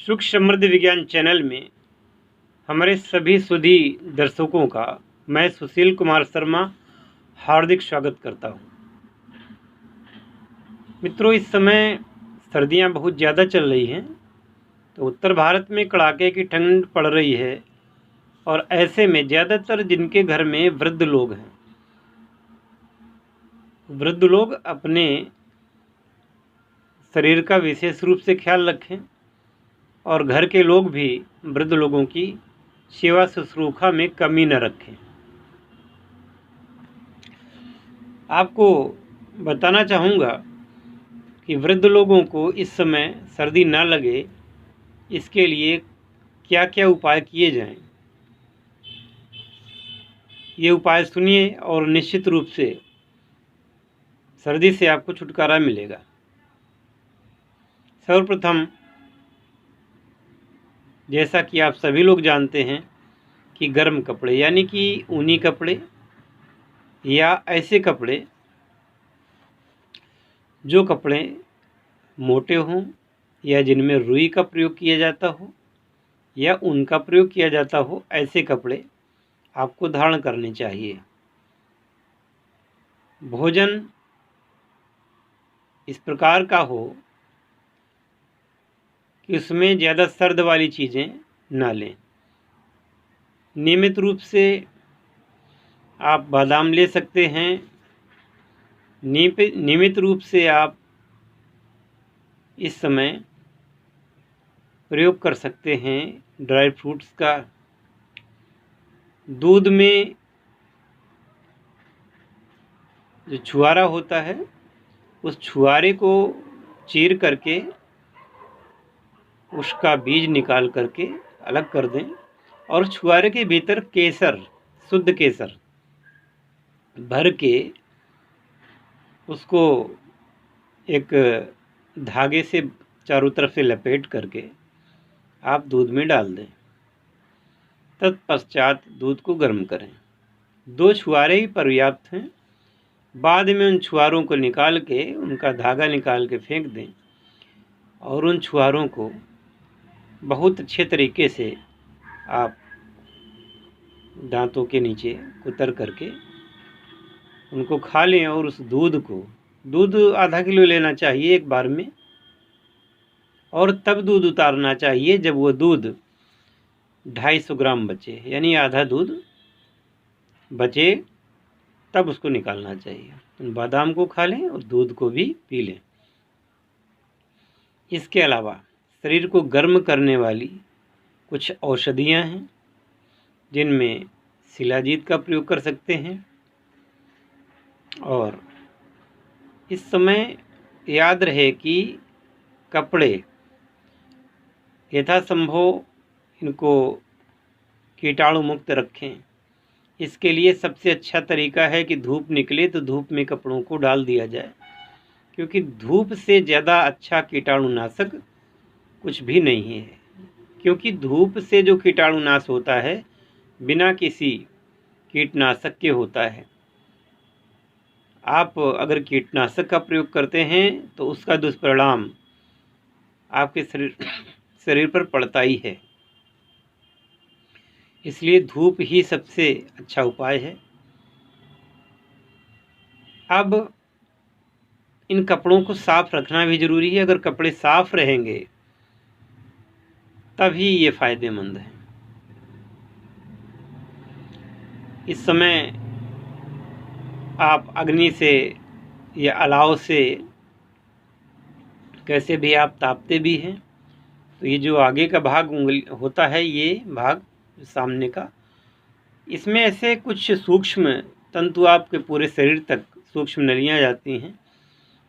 सुख समृद्धि विज्ञान चैनल में हमारे सभी सुधी दर्शकों का मैं सुशील कुमार शर्मा हार्दिक स्वागत करता हूं। मित्रों, इस समय सर्दियां बहुत ज़्यादा चल रही हैं, तो उत्तर भारत में कड़ाके की ठंड पड़ रही है और ऐसे में ज़्यादातर जिनके घर में वृद्ध लोग हैं, वृद्ध लोग अपने शरीर का विशेष रूप से ख्याल रखें और घर के लोग भी वृद्ध लोगों की सेवा शुश्रूषा में कमी न रखें। आपको बताना चाहूँगा कि वृद्ध लोगों को इस समय सर्दी ना लगे, इसके लिए क्या क्या उपाय किए जाएं। ये उपाय सुनिए और निश्चित रूप से सर्दी से आपको छुटकारा मिलेगा। सर्वप्रथम, जैसा कि आप सभी लोग जानते हैं कि गर्म कपड़े यानी कि ऊनी कपड़े या ऐसे कपड़े जो कपड़े मोटे हों या जिनमें रुई का प्रयोग किया जाता हो या ऊन का प्रयोग किया जाता हो, ऐसे कपड़े आपको धारण करने चाहिए। भोजन इस प्रकार का हो कि उसमें ज़्यादा सर्द वाली चीज़ें ना लें। नियमित रूप से आप बादाम ले सकते हैं। नियमित रूप से आप इस समय प्रयोग कर सकते हैं ड्राई फ्रूट्स का। दूध में जो छुआरा होता है, उस छुआरे को चीर करके उसका बीज निकाल करके अलग कर दें और छुआरे के भीतर केसर, शुद्ध केसर भर के उसको एक धागे से चारों तरफ से लपेट करके आप दूध में डाल दें। तत्पश्चात दूध को गर्म करें। 2 छुआरे ही पर्याप्त हैं। बाद में उन छुआरों को निकाल के उनका धागा निकाल के फेंक दें और उन छुआरों को बहुत अच्छे तरीके से आप दांतों के नीचे कुतर करके उनको खा लें। और उस दूध आधा किलो लेना चाहिए एक बार में, और तब दूध उतारना चाहिए जब वो दूध 250 ग्राम बचे, यानी आधा दूध बचे, तब उसको निकालना चाहिए। बादाम को खा लें और दूध को भी पी लें। इसके अलावा शरीर को गर्म करने वाली कुछ औषधियाँ हैं, जिनमें शिलाजीत का प्रयोग कर सकते हैं। और इस समय याद रहे कि कपड़े यथासंभव इनको कीटाणु मुक्त रखें। इसके लिए सबसे अच्छा तरीका है कि धूप निकले तो धूप में कपड़ों को डाल दिया जाए, क्योंकि धूप से ज़्यादा अच्छा कीटाणुनाशक कुछ भी नहीं है। क्योंकि धूप से जो कीटाणुनाश होता है बिना किसी कीटनाशक के होता है। आप अगर कीटनाशक का प्रयोग करते हैं तो उसका दुष्परिणाम आपके शरीर पर पड़ता ही है। इसलिए धूप ही सबसे अच्छा उपाय है। अब इन कपड़ों को साफ रखना भी ज़रूरी है। अगर कपड़े साफ रहेंगे तभी ये फायदेमंद है। इस समय आप अग्नि से या अलाव से कैसे भी आप तापते भी हैं, तो ये जो आगे का भाग उंगली होता है, ये भाग सामने का, इसमें ऐसे कुछ सूक्ष्म तंतु आपके पूरे शरीर तक सूक्ष्म नलियाँ जाती हैं,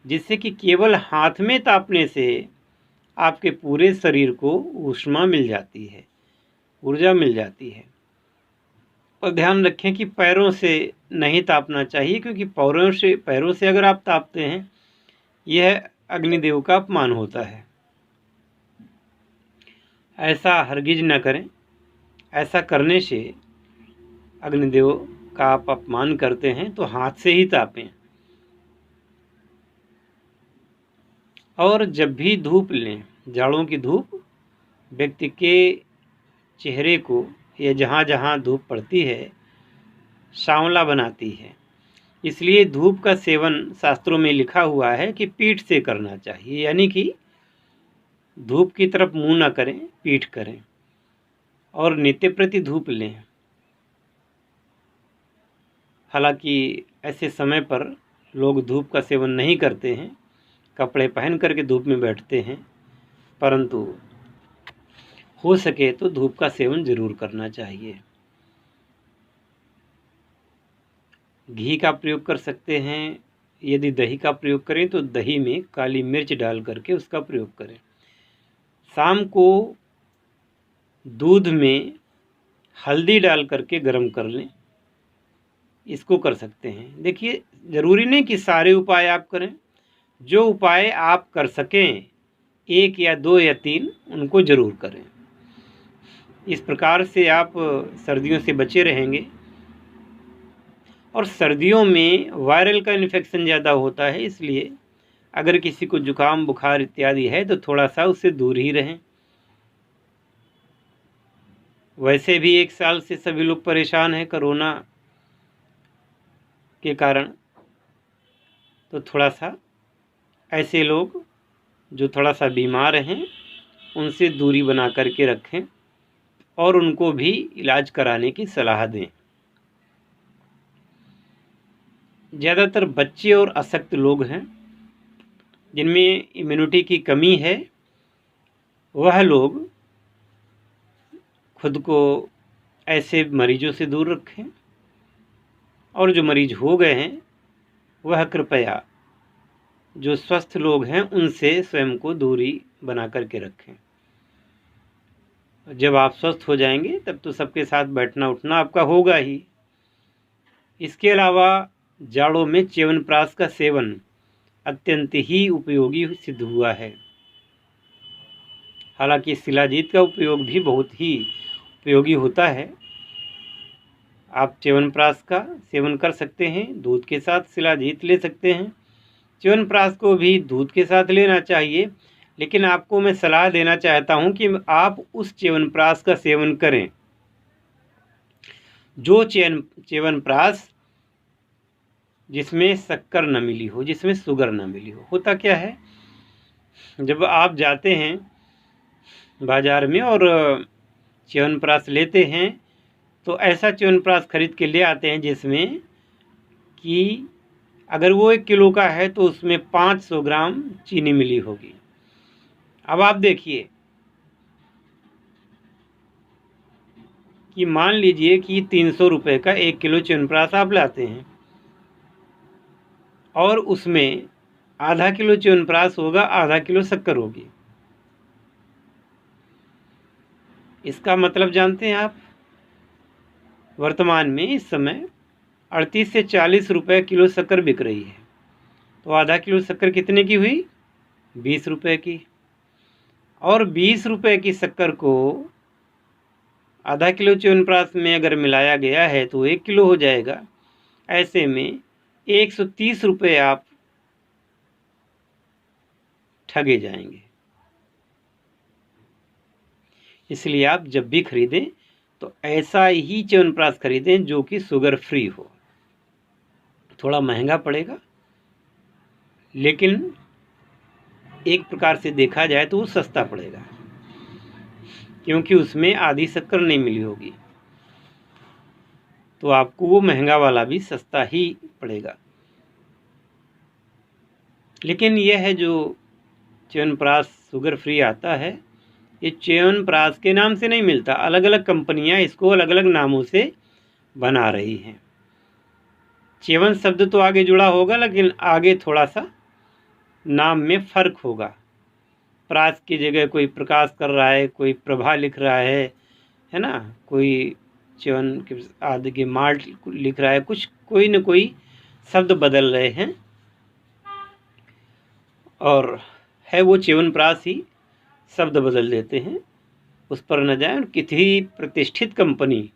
जिससे कि केवल हाथ में तापने से आपके पूरे शरीर को ऊष्मा मिल जाती है, ऊर्जा मिल जाती है। और ध्यान रखें कि पैरों से नहीं तापना चाहिए, क्योंकि पैरों से अगर आप तापते हैं, यह अग्निदेव का अपमान होता है। ऐसा हरगिज न करें। ऐसा करने से अग्निदेव का आप अपमान करते हैं, तो हाथ से ही तापें। और जब भी धूप लें, जाड़ों की धूप व्यक्ति के चेहरे को या जहाँ जहाँ धूप पड़ती है सांवला बनाती है। इसलिए धूप का सेवन शास्त्रों में लिखा हुआ है कि पीठ से करना चाहिए, यानी कि धूप की तरफ मुंह ना करें, पीठ करें और नित्य प्रति धूप लें। हालांकि ऐसे समय पर लोग धूप का सेवन नहीं करते हैं, कपड़े पहन करके धूप में बैठते हैं, परंतु हो सके तो धूप का सेवन जरूर करना चाहिए। घी का प्रयोग कर सकते हैं। यदि दही का प्रयोग करें तो दही में काली मिर्च डाल करके उसका प्रयोग करें। शाम को दूध में हल्दी डाल करके गर्म कर लें, इसको कर सकते हैं। देखिए, ज़रूरी नहीं कि सारे उपाय आप करें, जो उपाय आप कर सकें 1 या 2 या 3 उनको ज़रूर करें। इस प्रकार से आप सर्दियों से बचे रहेंगे। और सर्दियों में वायरल का इन्फेक्शन ज़्यादा होता है, इसलिए अगर किसी को जुकाम बुखार इत्यादि है तो थोड़ा सा उससे दूर ही रहें। वैसे भी 1 साल से सभी लोग परेशान हैं कोरोना के कारण, तो थोड़ा सा ऐसे लोग जो थोड़ा सा बीमार हैं उनसे दूरी बना करके रखें और उनको भी इलाज कराने की सलाह दें। ज़्यादातर बच्चे और अशक्त लोग हैं जिनमें इम्यूनिटी की कमी है, वह लोग खुद को ऐसे मरीजों से दूर रखें और जो मरीज हो गए हैं वह कृपया जो स्वस्थ लोग हैं उनसे स्वयं को दूरी बना करके रखें। जब आप स्वस्थ हो जाएंगे तब तो सबके साथ बैठना उठना आपका होगा ही। इसके अलावा जाड़ों में च्यवनप्राश का सेवन अत्यंत ही उपयोगी सिद्ध हुआ है। हालांकि शिलाजीत का उपयोग भी बहुत ही उपयोगी होता है। आप च्यवनप्राश का सेवन कर सकते हैं, दूध के साथ शिलाजीत ले सकते हैं। च्यवनप्राश को भी दूध के साथ लेना चाहिए, लेकिन आपको मैं सलाह देना चाहता हूं कि आप उस च्यवनप्राश का सेवन करें जो च्यवनप्राश जिसमें शक्कर न मिली हो, जिसमें शुगर न मिली हो। होता क्या है, जब आप जाते हैं बाज़ार में और च्यवनप्राश लेते हैं तो ऐसा च्यवनप्राश खरीद के ले आते हैं जिसमें कि अगर वो 1 किलो का है तो उसमें 500 ग्राम चीनी मिली होगी। अब आप देखिए कि मान लीजिए कि 300 रुपये का 1 किलो च्यवनप्राश आप लाते हैं और उसमें आधा किलो च्यवनप्राश होगा, आधा किलो शक्कर होगी। इसका मतलब जानते हैं आप, वर्तमान में इस समय 38 से 40 रुपये किलो शक्कर बिक रही है। तो आधा किलो शक्कर कितने की हुई? 20 रुपये की। और 20 रुपये की शक्कर को आधा किलो च्यवनप्राश में अगर मिलाया गया है तो 1 किलो हो जाएगा। ऐसे में 130 रुपये आप ठगे जाएंगे। इसलिए आप जब भी खरीदें तो ऐसा ही च्यवनप्राश खरीदें जो कि शुगर फ्री हो। थोड़ा महंगा पड़ेगा, लेकिन एक प्रकार से देखा जाए तो वो सस्ता पड़ेगा, क्योंकि उसमें आधी शक्कर नहीं मिली होगी। तो आपको वो महंगा वाला भी सस्ता ही पड़ेगा। लेकिन यह है जो च्यवनप्राश शुगर फ्री आता है, ये च्यवनप्राश के नाम से नहीं मिलता। अलग अलग कंपनियां इसको अलग अलग नामों से बना रही हैं। च्यवन शब्द तो आगे जुड़ा होगा, लेकिन आगे थोड़ा सा नाम में फ़र्क होगा। प्राश की जगह कोई प्रकाश कर रहा है, कोई प्रभा लिख रहा है ना, कोई च्यवन के आदि के माल्ट लिख रहा है, कुछ कोई न कोई शब्द बदल रहे हैं और है वो च्यवनप्राश ही, शब्द बदल देते हैं। उस पर न जाएं और किसी प्रतिष्ठित कंपनी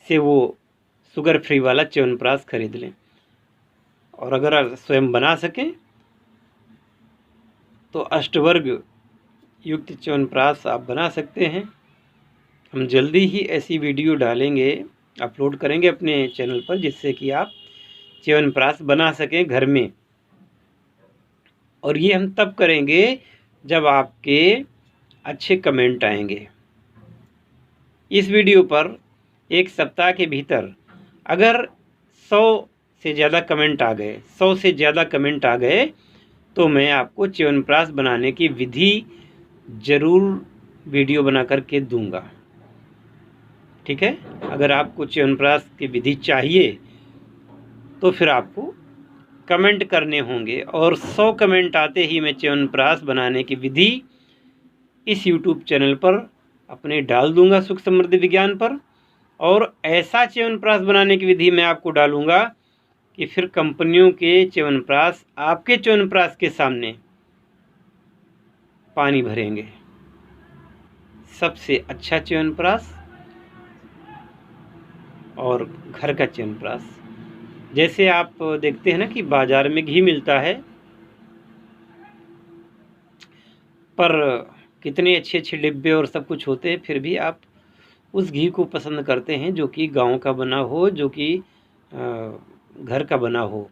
से वो शुगर फ्री वाला च्यवनप्राश खरीद लें। और अगर स्वयं बना सकें तो अष्टवर्ग युक्त च्यवनप्राश आप बना सकते हैं। हम जल्दी ही ऐसी वीडियो डालेंगे, अपलोड करेंगे अपने चैनल पर, जिससे कि आप च्यवनप्राश बना सकें घर में। और ये हम तब करेंगे जब आपके अच्छे कमेंट आएंगे। इस वीडियो पर एक सप्ताह के भीतर अगर 100 से ज़्यादा कमेंट आ गए, 100 से ज़्यादा कमेंट आ गए, तो मैं आपको च्यवनप्राश बनाने की विधि ज़रूर वीडियो बना करके दूंगा। ठीक है, अगर आपको च्यवनप्राश की विधि चाहिए तो फिर आपको कमेंट करने होंगे, और 100 कमेंट आते ही मैं च्यवनप्राश बनाने की विधि इस YouTube चैनल पर अपने डाल दूंगा, सुख समृद्धि विज्ञान पर। और ऐसा च्यवनप्राश बनाने की विधि मैं आपको डालूंगा कि फिर कंपनियों के च्यवनप्राश आपके च्यवनप्राश के सामने पानी भरेंगे। सबसे अच्छा च्यवनप्राश और घर का च्यवनप्राश। जैसे आप देखते हैं ना कि बाज़ार में घी मिलता है, पर कितने अच्छे अच्छे डिब्बे और सब कुछ होते हैं, फिर भी आप उस घी को पसंद करते हैं जो कि गांव का बना हो, जो कि घर का बना हो।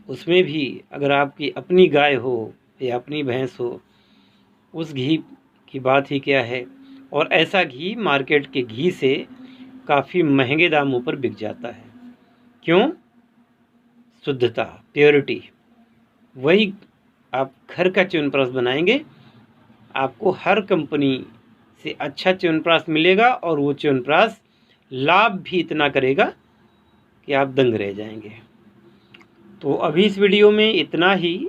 उसमें भी अगर आपकी अपनी गाय हो या अपनी भैंस हो, उस घी की बात ही क्या है। और ऐसा घी मार्केट के घी से काफ़ी महंगे दामों पर बिक जाता है। क्यों? शुद्धता, प्योरिटी। वही आप घर का च्यवनप्राश बनाएंगे, आपको हर कंपनी से अच्छा च्यवनप्राश मिलेगा, और वो च्यवनप्राश लाभ भी इतना करेगा कि आप दंग रह जाएंगे। तो अभी इस वीडियो में इतना ही,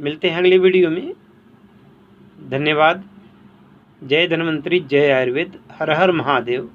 मिलते हैं अगले वीडियो में। धन्यवाद। जय धन्वंतरी, जय आयुर्वेद, हर हर महादेव।